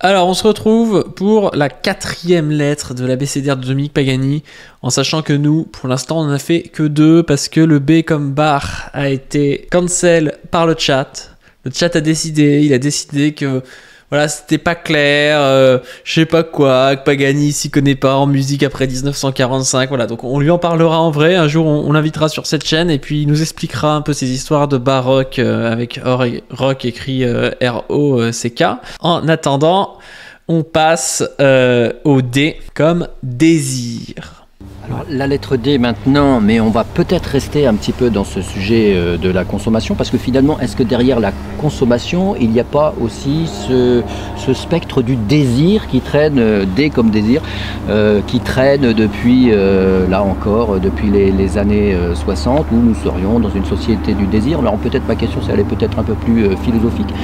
Alors, on se retrouve pour la 4e lettre de l'abécédaire de Dominique Pagani, en sachant que nous, pour l'instant, on n'en a fait que 2, parce que le B comme bar a été cancel par le chat. Le chat a décidé, il a décidé que voilà, c'était pas clair, je sais pas quoi, que Pagani s'y connaît pas en musique après 1945, voilà, donc on lui en parlera en vrai, un jour on l'invitera sur cette chaîne et puis il nous expliquera un peu ses histoires de baroque avec rock écrit R-O-C-K. En attendant, on passe au D comme désir. Alors, la lettre D maintenant, mais on va peut-être rester un petit peu dans ce sujet de la consommation, parce que finalement, est-ce que derrière la consommation, il n'y a pas aussi ce spectre du désir qui traîne, D comme désir, qui traîne depuis, là encore, depuis les années 60, où nous serions dans une société du désir. Alors peut-être ma question, c'est elle est peut-être un peu plus philosophique.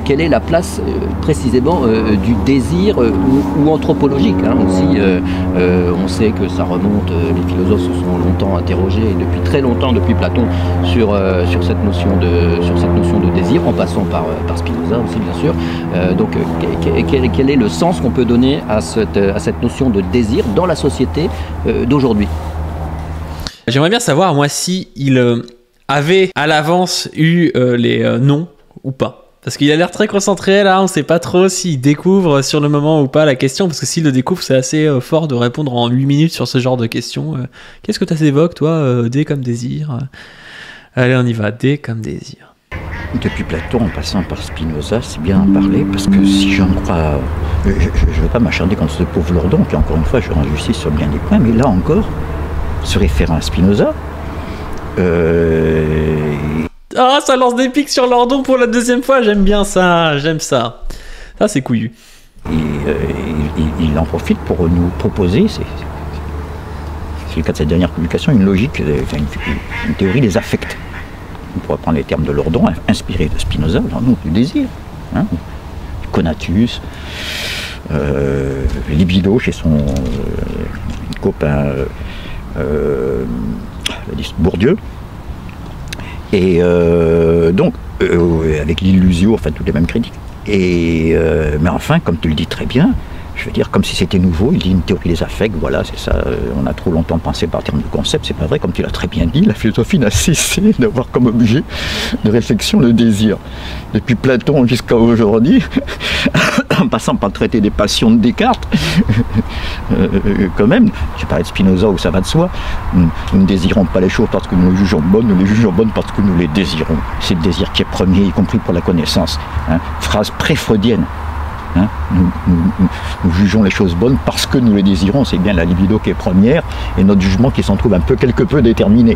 Quelle est la place précisément du désir ou anthropologique aussi on sait que ça remonte, les philosophes se sont longtemps interrogés, et depuis très longtemps, depuis Platon, sur cette notion de désir, en passant par Spinoza aussi bien sûr. Donc quel est le sens qu'on peut donner à cette notion de désir dans la société d'aujourd'hui? J'aimerais bien savoir, moi, si il avait à l'avance eu les noms ou pas. Parce qu'il a l'air très concentré là, on sait pas trop s'il découvre sur le moment ou pas la question, parce que s'il le découvre, c'est assez fort de répondre en 8 minutes sur ce genre de questions. Qu'est-ce que tu t'évoques, toi, D comme désir? Allez, on y va, D comme désir. Depuis Platon, en passant par Spinoza, c'est bien en parler, parce que si j'en crois... Je ne vais pas m'acharner contre ce pauvre Lordon, qui encore une fois, je rends justice sur bien des points, mais là encore, se référant à Spinoza... Ah, ça lance des pics sur Lordon pour la 2e fois, j'aime bien ça, j'aime ça. Ça, c'est couillu. Il en profite pour nous proposer, c'est le cas de cette dernière publication, une logique, une théorie des affects. On pourrait prendre les termes de Lordon, inspirés de Spinoza, du désir. Conatus, libido chez son copain Bourdieu. Et donc, avec l'illusion, enfin, toutes les mêmes critiques. Mais enfin, comme tu le dis très bien, je veux dire, comme si c'était nouveau, il dit une théorie des affects, voilà, c'est ça, on a trop longtemps pensé par termes de concept, c'est pas vrai, comme tu l'as très bien dit, la philosophie n'a cessé d'avoir comme objet de réflexion le désir. Depuis Platon jusqu'à aujourd'hui, en passant par le traité des passions de Descartes, quand même, je parlais de Spinoza où ça va de soi, nous ne désirons pas les choses parce que nous les jugeons bonnes, nous les jugeons bonnes parce que nous les désirons. C'est le désir qui est premier, y compris pour la connaissance. Phrase pré-freudienne. Nous jugeons les choses bonnes parce que nous les désirons, c'est bien la libido qui est première et notre jugement qui s'en trouve quelque peu déterminé.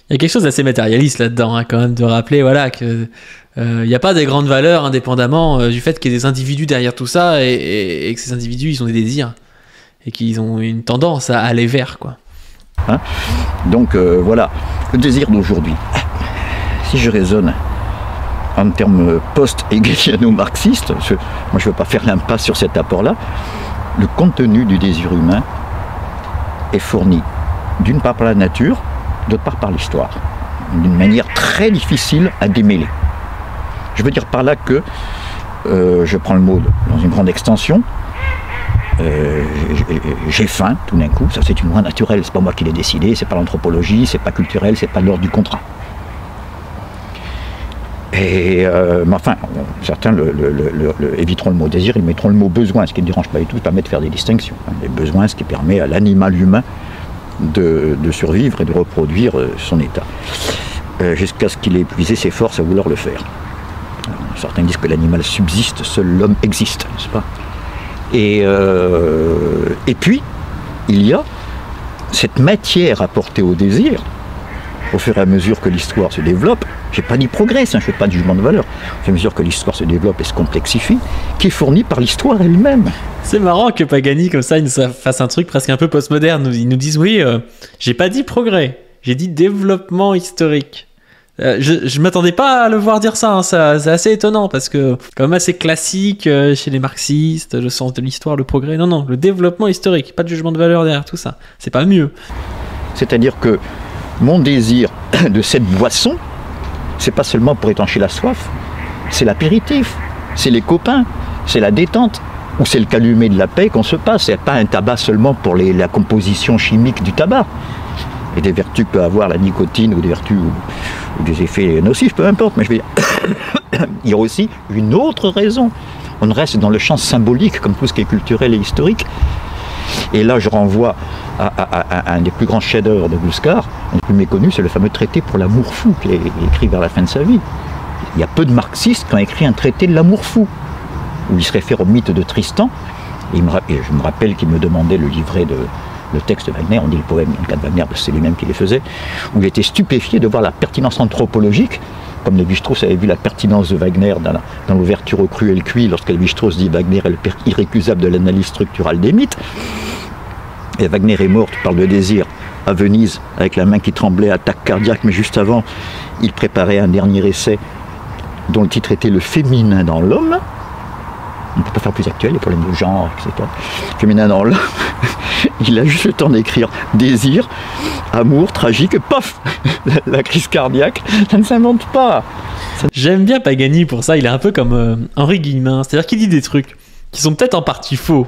Il y a quelque chose d'assez matérialiste là-dedans, quand même, de rappeler voilà, que il n'y a pas des grandes valeurs indépendamment du fait qu'il y ait des individus derrière tout ça et que ces individus, ils ont des désirs et qu'ils ont une tendance à aller vers, quoi. Donc voilà, le désir d'aujourd'hui. Si je raisonne en termes post-hegeliano-marxistes, moi je ne veux pas faire l'impasse sur cet apport-là, le contenu du désir humain est fourni d'une part par la nature, d'autre part par l'histoire, d'une manière très difficile à démêler. Je veux dire par là que, je prends le mot dans une grande extension, j'ai faim tout d'un coup, ça c'est une loi naturelle, c'est pas moi qui l'ai décidé, c'est pas l'anthropologie, c'est pas culturel, c'est pas l'ordre du contrat. Mais enfin, certains éviteront le mot désir, ils mettront le mot besoin, ce qui ne dérange pas du tout, permet de faire des distinctions. Les besoins, ce qui permet à l'animal humain de survivre et de reproduire son état, jusqu'à ce qu'il ait épuisé ses forces à vouloir le faire. Alors, certains disent que l'animal subsiste, seul l'homme existe, n'est-ce pas? Et puis, il y a cette matière apportée au désir, au fur et à mesure que l'histoire se développe, j'ai pas dit progresse, je ne fais pas de jugement de valeur, au fur et à mesure que l'histoire se développe et se complexifie, qui est fournie par l'histoire elle-même. C'est marrant que Pagani, comme ça, il nous fasse un truc presque un peu postmoderne. Ils nous disent, oui, j'ai pas dit progrès, j'ai dit développement historique. Je m'attendais pas à le voir dire ça, c'est assez étonnant, parce que quand même assez classique chez les marxistes, le sens de l'histoire, le progrès, non, le développement historique, pas de jugement de valeur derrière tout ça, c'est pas mieux. C'est-à-dire que mon désir de cette boisson, c'est pas seulement pour étancher la soif, c'est l'apéritif, c'est les copains, c'est la détente, où c'est le calumet de la paix qu'on se passe. C'est pas un tabac seulement pour la composition chimique du tabac et des vertus que peut avoir la nicotine ou des vertus ou des effets nocifs, peu importe. Mais je veux dire, il y a aussi une autre raison. On reste dans le champ symbolique, comme tout ce qui est culturel et historique. Et là, je renvoie à un des plus grands chefs-d'œuvre de Bouscard, un des plus méconnus, c'est le fameux traité pour l'amour fou qu'il a écrit vers la fin de sa vie. Il y a peu de marxistes qui ont écrit un traité de l'amour fou, où il se réfère au mythe de Tristan. Et je me rappelle qu'il me demandait le livret le texte de Wagner, on dit le poème, en cas de Wagner, parce que c'est lui-même qui les faisait, où il était stupéfié de voir la pertinence anthropologique, comme Lévi-Strauss avait vu la pertinence de Wagner dans l'ouverture au cru et le cuit, lorsque Lévi-Strauss dit Wagner est le père irrécusable de l'analyse structurale des mythes. Et Wagner est mort, tu parles de désir, à Venise, avec la main qui tremblait, attaque cardiaque, mais juste avant, il préparait un dernier essai dont le titre était Le féminin dans l'homme. On ne peut pas faire plus actuel, les problèmes de genre, etc. Féminin dans l'homme. Il a juste le temps d'écrire désir, amour, tragique, paf, la crise cardiaque, ça ne s'invente pas. J'aime bien Pagani pour ça, il est un peu comme Henri Guillemin, c'est-à-dire qu'il dit des trucs qui sont peut-être en partie faux,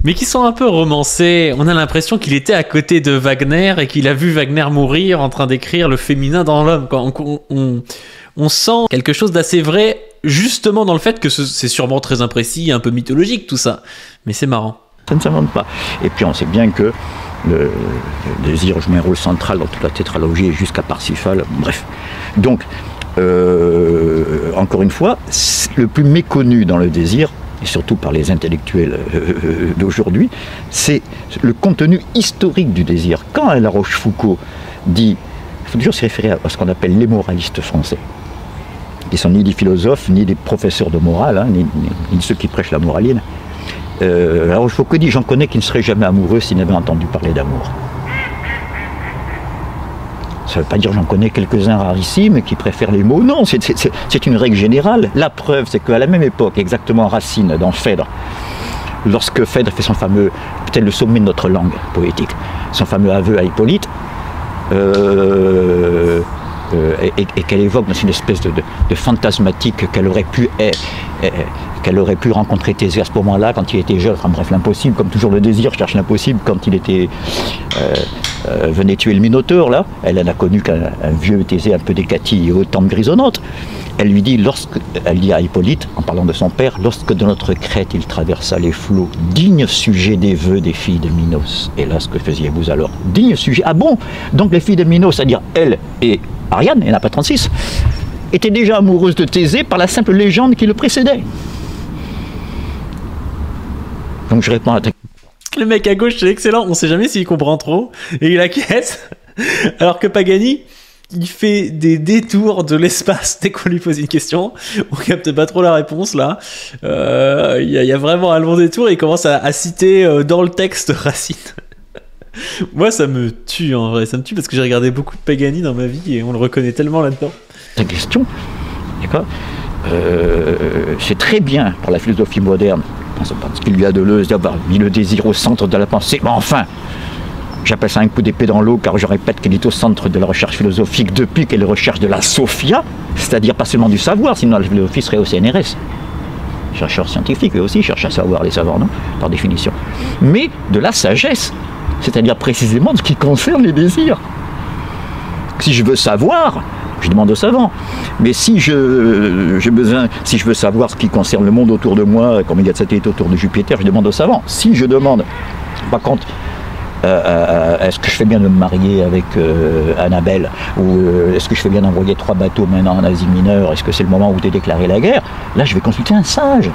mais qui sont un peu romancés. On a l'impression qu'il était à côté de Wagner et qu'il a vu Wagner mourir en train d'écrire le féminin dans l'homme. On sent quelque chose d'assez vrai, justement dans le fait que c'est sûrement très imprécis, un peu mythologique tout ça, mais c'est marrant. Ça ne s'invente pas. Et puis on sait bien que le désir joue un rôle central dans toute la tétralogie jusqu'à Parsifal, bref. Donc, encore une fois, le plus méconnu dans le désir, et surtout par les intellectuels d'aujourd'hui, c'est le contenu historique du désir. Quand La Rochefoucauld dit, il faut toujours se référer à ce qu'on appelle les moralistes français, qui ne sont ni des philosophes, ni des professeurs de morale, hein, ni ceux qui prêchent la moraline. La Rochefoucauld dit, j'en connais qui ne seraient jamais amoureux s'ils n'avaient entendu parler d'amour. Ça ne veut pas dire j'en connais quelques-uns rarissimes qui préfèrent les mots. Non, c'est une règle générale. La preuve, c'est qu'à la même époque, exactement Racine, dans Phèdre, lorsque Phèdre fait son fameux, peut-être le sommet de notre langue poétique, son fameux aveu à Hippolyte, et qu'elle évoque dans une espèce de fantasmatique qu'elle aurait pu rencontrer Thésée à ce moment-là, quand il était jeune, enfin bref, l'impossible, comme toujours le désir cherche l'impossible, quand il était venait tuer le Minotaure, là, elle en a connu qu'un vieux Thésée un peu décati et aux tempes grisonnantes. Elle lui dit, elle dit à Hippolyte, en parlant de son père, lorsque de notre crête il traversa les flots, digne sujet des vœux des filles de Minos. Et là, ce que faisiez-vous alors? Digne sujet. Ah bon? Donc les filles de Minos, c'est-à-dire elle et Ariane, elle n'a pas 36, étaient déjà amoureuses de Thésée par la simple légende qui le précédait. Donc je réponds à ta... Le mec à gauche, c'est excellent, on sait jamais s'il comprend trop, et il acquiesce, alors que Pagani, il fait des détours de l'espace dès qu'on lui pose une question, on capte pas trop la réponse là, il y a vraiment un long détour et il commence à citer dans le texte Racine. Moi ça me tue en vrai, ça me tue parce que j'ai regardé beaucoup de Pagani dans ma vie et on le reconnaît tellement là-dedans. Ta question, d'accord, c'est très bien pour la philosophie moderne, parce qu'il lui a Deleuze d'avoir mis le désir au centre de la pensée, mais enfin, j'appelle ça un coup d'épée dans l'eau car je répète qu'elle est au centre de la recherche philosophique depuis qu'elle recherche de la Sophia, c'est-à-dire pas seulement du savoir, sinon la philosophie serait au CNRS. Chercheurs scientifiques, eux aussi cherchent à savoir, les savants, non, par définition. Mais de la sagesse, c'est-à-dire précisément de ce qui concerne les désirs. Si je veux savoir, je demande aux savants. Mais si je veux savoir ce qui concerne le monde autour de moi, combien il y a de satellites autour de Jupiter, je demande aux savants. Si je demande, par contre, est-ce que je fais bien de me marier avec Annabelle, ou est-ce que je fais bien d'envoyer 3 bateaux maintenant en Asie mineure, est-ce que c'est le moment où tu as déclaré la guerre, là je vais consulter un sage,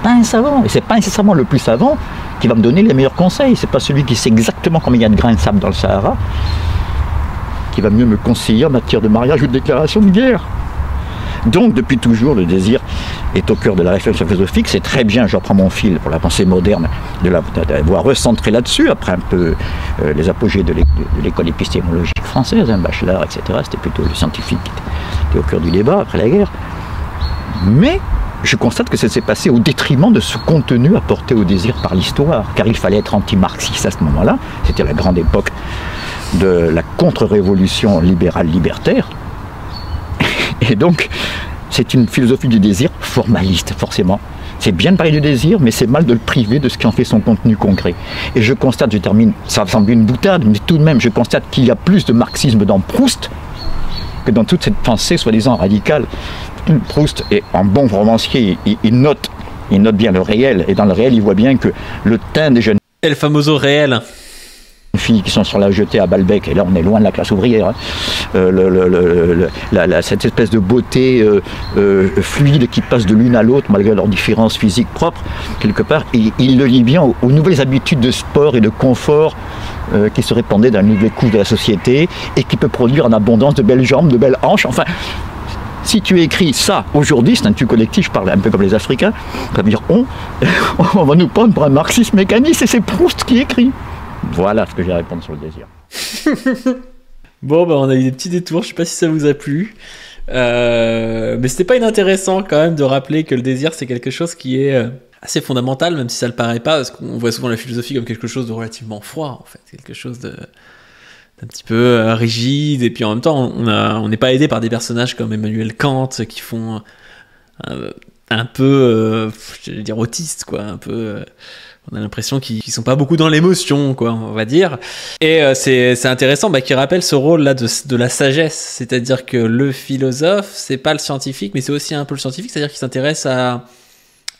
pas un savant. Et c'est pas nécessairement le plus savant qui va me donner les meilleurs conseils, c'est pas celui qui sait exactement combien il y a de grains de sable dans le Sahara qui va mieux me conseiller en matière de mariage ou de déclaration de guerre. Donc depuis toujours le désir est au cœur de la réflexion philosophique. C'est très bien, je reprends mon fil pour la pensée moderne, de l'avoir recentré là-dessus, après un peu les apogées de l'école épistémologique française, Bachelard, etc. C'était plutôt le scientifique qui était au cœur du débat après la guerre. Mais je constate que ça s'est passé au détriment de ce contenu apporté au désir par l'histoire, car il fallait être anti-marxiste à ce moment-là. C'était la grande époque de la contre-révolution libérale libertaire. Et donc, c'est une philosophie du désir formaliste, forcément, C'est bien de parler du désir, mais c'est mal de le priver de ce qui en fait son contenu concret. Et je constate, je termine, ça va sembler une boutade, mais tout de même, je constate qu'il y a plus de marxisme dans Proust que dans toute cette pensée soi-disant radicale. Proust est un bon romancier, il note bien le réel, et dans le réel, il voit bien que le teint des jeunes El famoso réel. filles qui sont sur la jetée à Balbec, et là on est loin de la classe ouvrière, hein. Cette espèce de beauté fluide qui passe de l'une à l'autre malgré leurs différences physiques propres, quelque part, et il le lie bien aux nouvelles habitudes de sport et de confort qui se répandaient dans les nouvelles couches de la société et qui peut produire en abondance de belles jambes, de belles hanches, enfin. Si tu écris ça aujourd'hui, c'est un tu collectif, je parle un peu comme les Africains, ça veut dire on va nous prendre pour un marxiste mécaniste et c'est Proust qui écrit. Voilà ce que j'ai à répondre sur le désir. Bon, bah, on a eu des petits détours, je sais pas si ça vous a plu. Mais c'était pas inintéressant quand même de rappeler que le désir c'est quelque chose qui est assez fondamental, même si ça le paraît pas, parce qu'on voit souvent la philosophie comme quelque chose de relativement froid en fait, quelque chose d'un petit peu rigide, et puis en même temps on n'est pas aidé par des personnages comme Emmanuel Kant qui font un peu, je vais dire autistes quoi, un peu... On a l'impression qu'ils sont pas beaucoup dans l'émotion, quoi, on va dire. Et c'est intéressant qu'il rappelle ce rôle-là de la sagesse. C'est-à-dire que le philosophe, c'est pas le scientifique, mais c'est aussi un peu le scientifique. C'est-à-dire qu'il s'intéresse à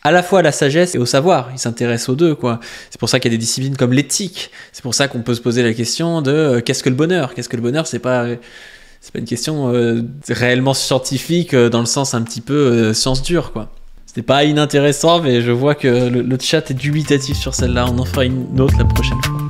la fois à la sagesse et au savoir. Il s'intéresse aux deux, quoi. C'est pour ça qu'il y a des disciplines comme l'éthique. C'est pour ça qu'on peut se poser la question de qu'est-ce que le bonheur ? Qu'est-ce que le bonheur ? C'est pas une question réellement scientifique dans le sens un petit peu science dure, quoi. C'était pas inintéressant, mais je vois que le chat est dubitatif sur celle-là. On en fera une autre la prochaine fois.